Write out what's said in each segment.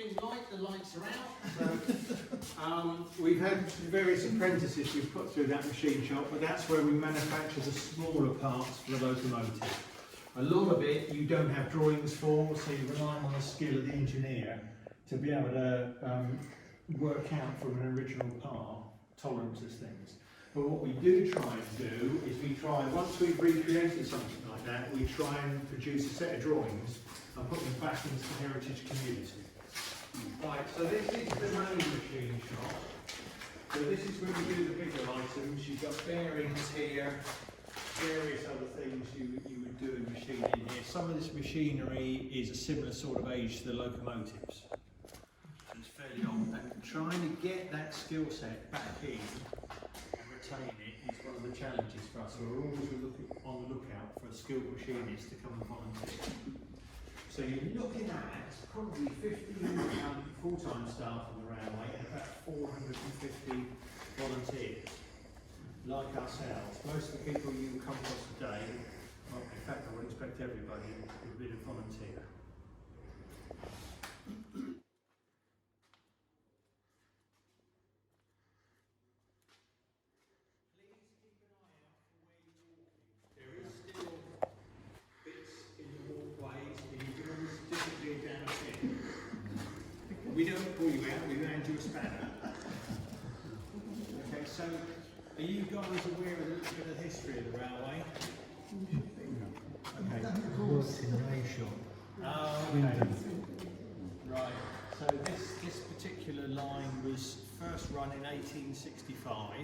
green light, the lights are out. So, we've had various apprentices we've put through that machine shop, but that's where we manufacture the smaller parts for the locomotive. A lot of it you don't have drawings for, so you rely on the skill of the engineer to be able to work out from an original part tolerances things. But what we do try and do is once we've recreated something like that, we try and produce a set of drawings and put them back into the heritage community. Right, so this is the main machine shop. So this is when we do the bigger items. You've got bearings here, various other things you would do in machining here. Some of this machinery is a similar sort of age to the locomotives. So it's fairly old. And trying to get that skill set back in and retain it is one of the challenges for us. So we're always on the lookout for a skilled machinist to come and volunteer. So you're looking at probably 50 full-time staff on the railway and about 450 volunteers, like ourselves. Most of the people you come across today, well, in fact I would expect everybody would be a volunteer. We don't pull you out, we hand you a spanner. Okay, so are you guys aware of a little bit of the history of the railway? Okay. Okay. Right, so this particular line was first run in 1865.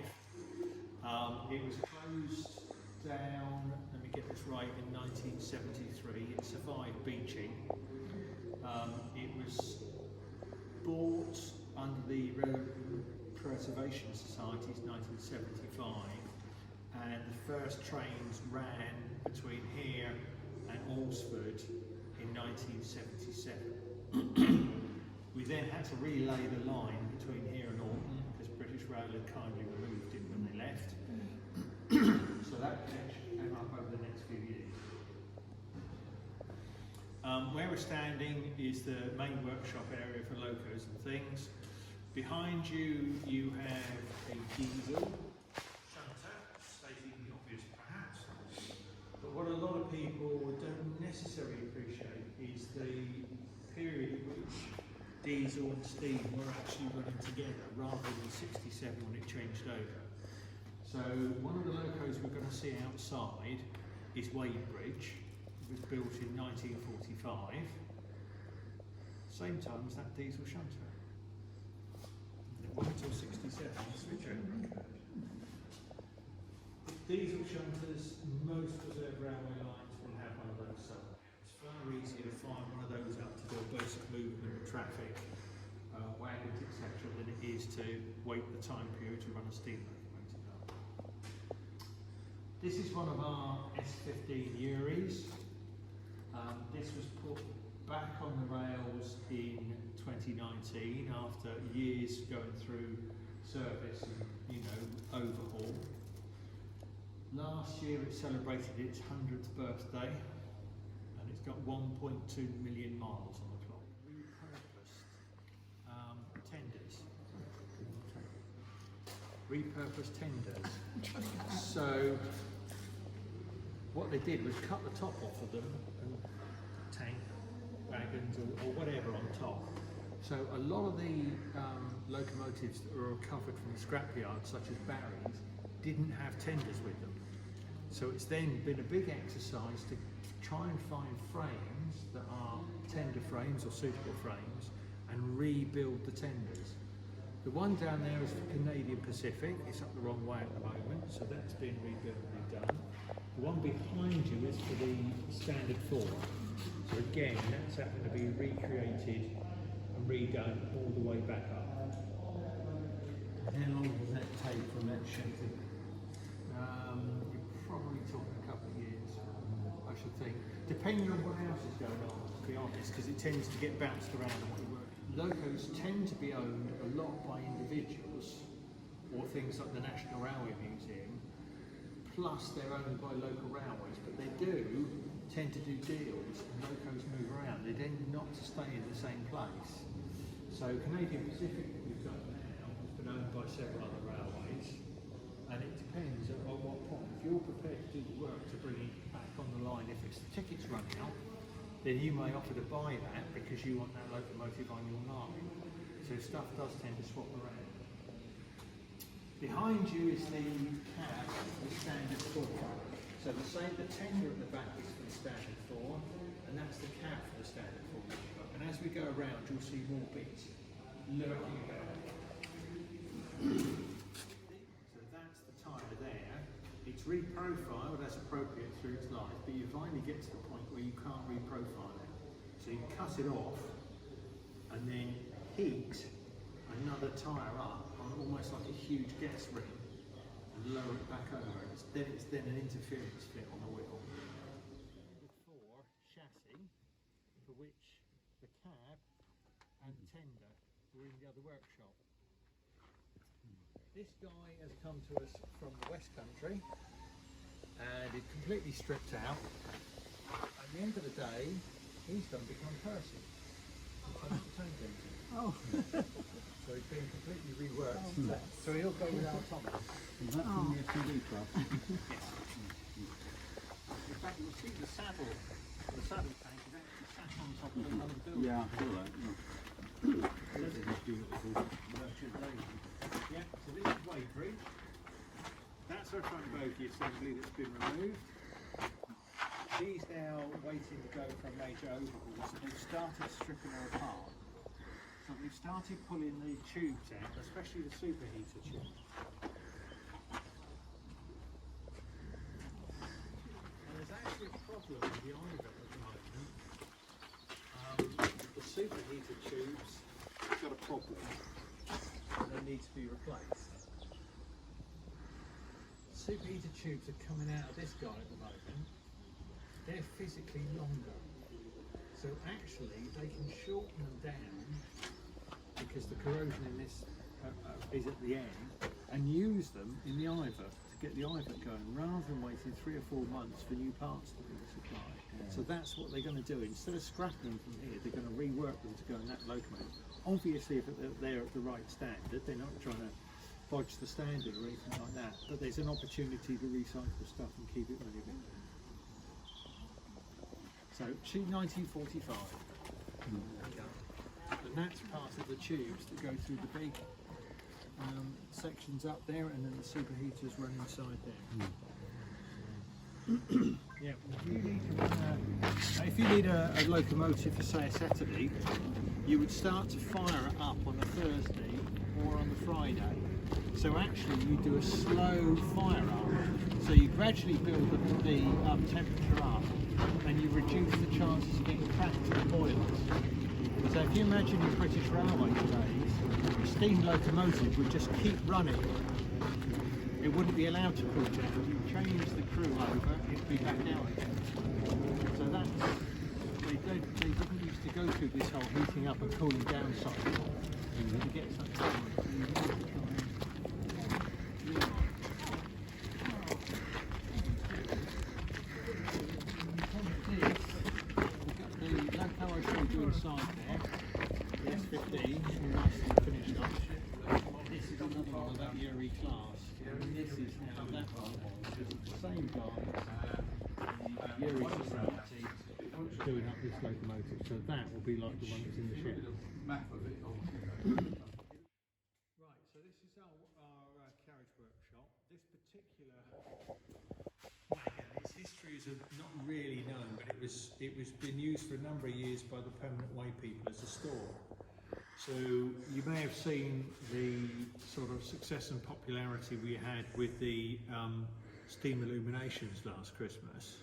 It was closed down, let me get this right, in 1973. It survived beaching. It was bought under the Railway Preservation Society's 1975, and the first trains ran between here and Alresford in 1977. We then had to relay the line between here and Alton because British Rail had kindly removed it when they left. So that connection came up over the next few years. Where we're standing is the main workshop area for locos and things. Behind you, you have a diesel shunter, stating the obvious perhaps. But what a lot of people don't necessarily appreciate is the period in which diesel and steam were actually running together rather than 67 when it changed over. So one of the locos we're going to see outside is Wadebridge. It was built in 1945, same time as that diesel shunter. And it wasn't until 67 switch over. Diesel shunters, most preserved railway lines will have one of those somewhere. It's far easier to find one of those up to do a basic movement, traffic, wagons, etc., than it is to wait the time period to run a steam locomotive up. This is one of our S15 Uris. This was put back on the rails in 2019 after years going through service and, overhaul. Last year it celebrated its 100th birthday and it's got 1.2 million miles on the clock. Repurposed tenders. So what they did was cut the top off of them and tank, wagons or whatever on top. So a lot of the locomotives that were recovered from the scrapyard, such as Barry's, didn't have tenders with them. So it's then been a big exercise to try and find frames that are tender frames or suitable frames and rebuild the tenders. The one down there is for Canadian Pacific. It's up the wrong way at the moment, so that's been rebuilt and redone. The one behind you is for the Standard 4. So again, that's having to be recreated and redone all the way back up. How long does that take from that shunting? You're probably talking a couple of years, I should think. Depending on what else is going on, to be honest, because it tends to get bounced around. Locos tend to be owned a lot by individuals, or things like the National Railway Museum, plus they're owned by local railways, but they do tend to do deals and locos move around. They tend not to stay in the same place. So Canadian Pacific, that we've got now, has been owned by several other railways, and it depends at what point. If you're prepared to do the work to bring it back on the line, if its ticket's run out, then you may offer to buy that because you want that locomotive on your line. So stuff does tend to swap around. Behind you is the cab, the standard form. So the tender at the back is for the standard form, and that's the cab for the standard form. And as we go around, you'll see more bits lurking about. So that's the tyre there. It's reprofiled as appropriate through its life, but you finally get to the point where you can't reprofile it. So you cut it off and then heat another tyre up on almost like a huge gas ring and lower it back over. It's then an interference fit on the wheel. Before chassis, for which the cab and tender were in the other workshop. This guy has come to us from the West Country and it's completely stripped out. At the end of the day, he's going to become Percy. Oh. So he's been completely reworked. Oh, so he'll go without Thomas. Is that from the SUV club? Yes. In fact, you'll see the saddle tank is actually sat on top of another building. Yeah, I feel that. Yeah, so this is Wadebridge. That's our front bogie assembly that's been removed. She's now waiting to go for a major overhaul, so they've started stripping her apart. So they've started pulling the tubes out, especially the superheater tube. And there's actually a problem with the Iver at the moment. The superheater tubes have got a problem and they need to be replaced. Superheater tubes are coming out of this guy at the moment. They're physically longer. So actually they can shorten them down because the corrosion in this is at the end, and use them in the Iver to get the Iver going rather than waiting 3 or 4 months for new parts to be supplied. Yeah. So that's what they're going to do. Instead of scrapping them from here, they're going to rework them to go in that locomotive. Obviously if they're at the right standard, they're not trying to bodge the standard or anything like that, but there's an opportunity to recycle stuff and keep it moving. So, 1945, and that's part of the tubes that go through the big sections up there, and then the superheaters run inside there. Yeah, if you need a locomotive for say a Saturday, you would start to fire it up on a Thursday or on the Friday. So actually you do a slow fire up, so you gradually build the temperature up and you reduce the chances of getting cracked in the boilers. So if you imagine in British Railway days, a steam locomotive would just keep running. It wouldn't be allowed to cool down. If you change the crew over, it'd be back out again. So that's, they didn't used to go through this whole heating up and cooling down cycle to get something. Inside there, the S15, nicely finished up. This is another one of that Yuri class, and this is now that one, which is the same guys, the Yuri Society, doing up this locomotive, so that will be like the one that's in the shed. Right, so this is our carriage workshop. This particular its history is not really known, but it was been used for a number of years by the Permanent Way people as a store. So you may have seen the sort of success and popularity we had with the steam illuminations last Christmas.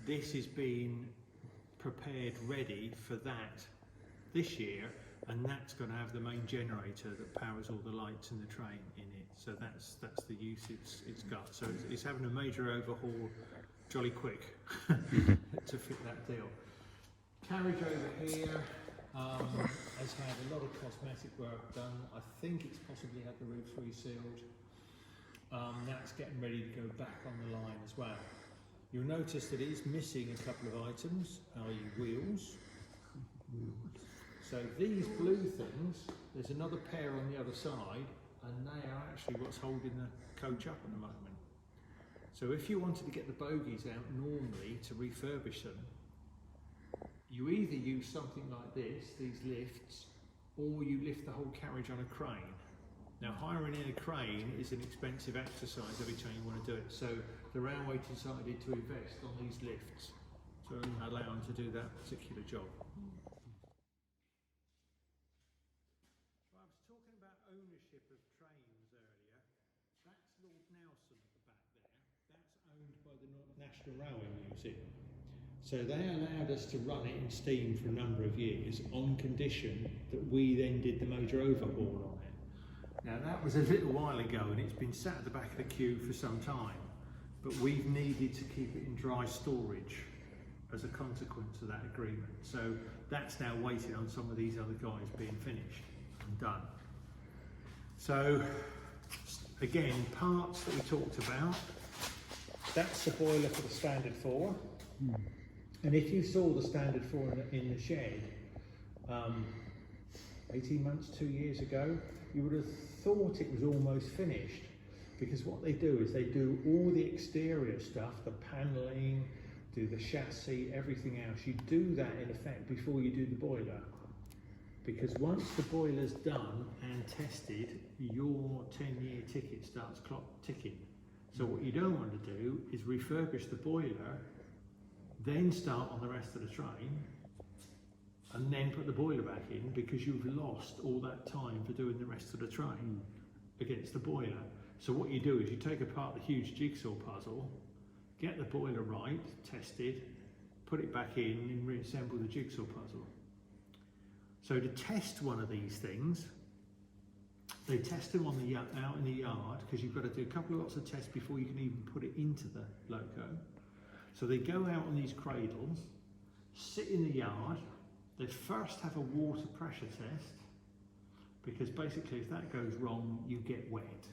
This has been prepared ready for that this year, and that's going to have the main generator that powers all the lights in the train in it. So that's the use it's got. So it's having a major overhaul jolly quick to fit that deal. Carriage over here has had a lot of cosmetic work done. I think it's possibly had the roofs resealed. That's getting ready to go back on the line as well. You'll notice that it is missing a couple of items, i.e. wheels. So these blue things, there's another pair on the other side, and they are actually what's holding the coach up at the moment. So if you wanted to get the bogies out normally to refurbish them, you either use something like this, these lifts, or you lift the whole carriage on a crane. Now hiring in a crane is an expensive exercise every time you want to do it, so the railway decided to invest on these lifts to allow them to do that particular job. So I was talking about ownership of trains earlier. That's Lord Nelson at the back there. That's owned by the National Railway Museum. So they allowed us to run it in steam for a number of years on condition that we then did the major overhaul on it. Now that was a little while ago and it's been sat at the back of the queue for some time, but we've needed to keep it in dry storage as a consequence of that agreement. So that's now waiting on some of these other guys being finished and done. So again, parts that we talked about, that's the boiler for the standard 4. And if you saw the standard 4 in the shed 18 months, 2 years ago, you would have thought it was almost finished, because what they do is they do all the exterior stuff, the panelling, do the chassis, everything else. You do that in effect before you do the boiler, because once the boiler's done and tested, your 10-year ticket starts clock ticking. So what you don't want to do is refurbish the boiler, then start on the rest of the train, and then put the boiler back in, because you've lost all that time for doing the rest of the train against the boiler. So what you do is you take apart the huge jigsaw puzzle, get the boiler right, tested, put it back in and reassemble the jigsaw puzzle. So to test one of these things, they test them on the out in the yard, because you've got to do a couple of lots of tests before you can even put it into the loco. So they go out on these cradles, sit in the yard, they first have a water pressure test, because basically if that goes wrong, you get wet.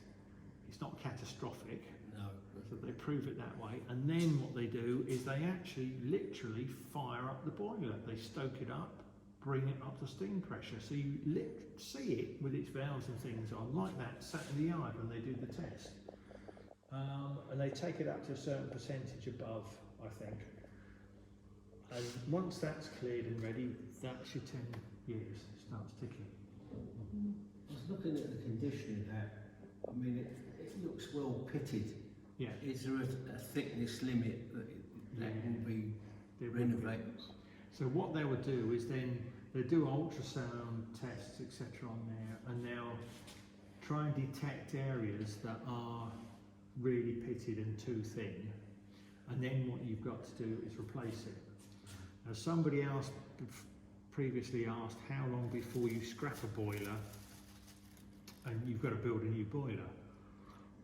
It's not catastrophic. No. So they prove it that way, and then what they do is they actually literally fire up the boiler. They stoke it up, bring it up to steam pressure, so you see it with its valves and things on, like that, sat in the yard when they do the test. And they take it up to a certain percentage above, I think. And once that's cleared and ready, that's your 10 years, it starts ticking. I was looking at the condition of that. I mean, it looks well pitted. Yeah. Is there a thickness limit that will be renovated? So what they would do is then they do ultrasound tests, etc. on there, and they'll try and detect areas that are really pitted and too thin. And then what you've got to do is replace it. Now somebody else previously asked how long before you scrap a boiler and you've got to build a new boiler.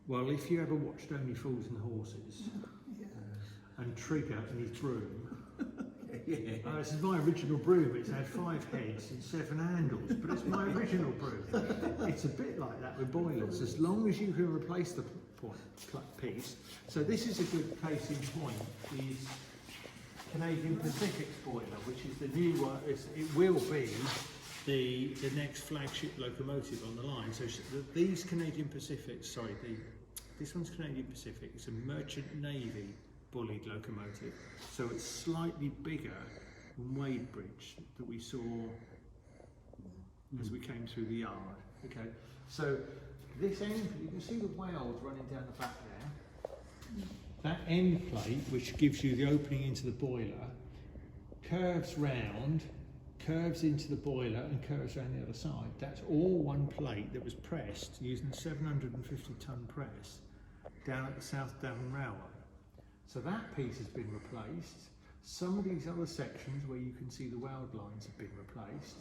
Well, if you ever watched Only Fools and Horses and Trigger and his broom, this is my original broom. It's had 5 heads and 7 handles, but it's my original broom. It's a bit like that with boilers, as long as you can replace the piece. So this is a good case in point, is Canadian Pacific's boiler, which is the new one. It will be the next flagship locomotive on the line. So these Canadian Pacifics, sorry, this one's Canadian Pacific. It's a Merchant Navy bullied locomotive, so it's slightly bigger than Wadebridge that we saw as we came through the yard. Okay, so this end, you can see the weld running down the back there. That end plate, which gives you the opening into the boiler, curves round, curves into the boiler and curves around the other side. That's all one plate that was pressed using 750-ton press down at the South Devon Railway. So that piece has been replaced. Some of these other sections where you can see the weld lines have been replaced,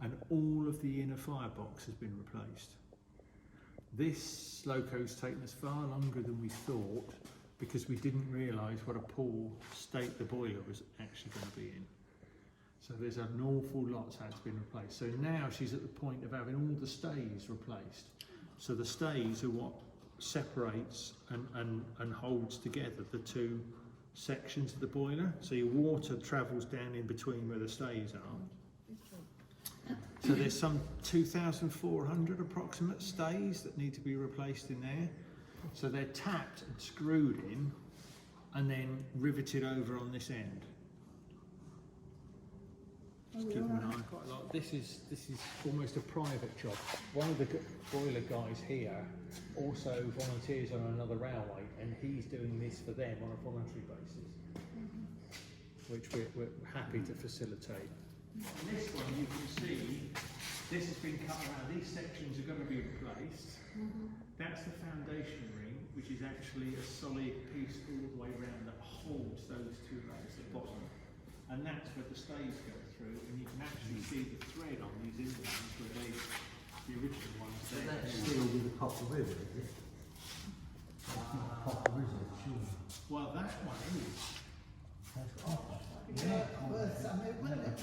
and all of the inner firebox has been replaced. This loco's taken us far longer than we thought, because we didn't realise what a poor state the boiler was actually going to be in. So there's an awful lot that's been replaced. So now she's at the point of having all the stays replaced. So the stays are what separates and holds together the two sections of the boiler. So your water travels down in between where the stays are. So there's some 2,400 approximate stays that need to be replaced in there. So they're tapped and screwed in and then riveted over on this end. Just keep an eye quite a lot. This is almost a private job. One of the boiler guys here also volunteers on another railway, and he's doing this for them on a voluntary basis, which we're happy to facilitate. And this one, you can see, this has been cut around. These sections are going to be replaced. That's the foundation ring, which is actually a solid piece all the way around that holds those two rails at the bottom. And that's where the stays go through, and you can actually see the thread on these implants where they, the original ones So there. that's still with the copper rivet, is it? Copper rivet, sure. Well, that one is. That's copper. Yeah, worth something, wouldn't it?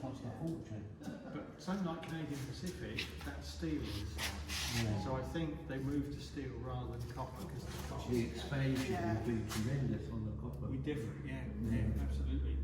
Costs a fortune. But something like Canadian Pacific, that's steel inside. Yeah. So I think they moved to steel rather than copper because the cost. The expansion would be tremendous on the copper. We different, yeah, absolutely.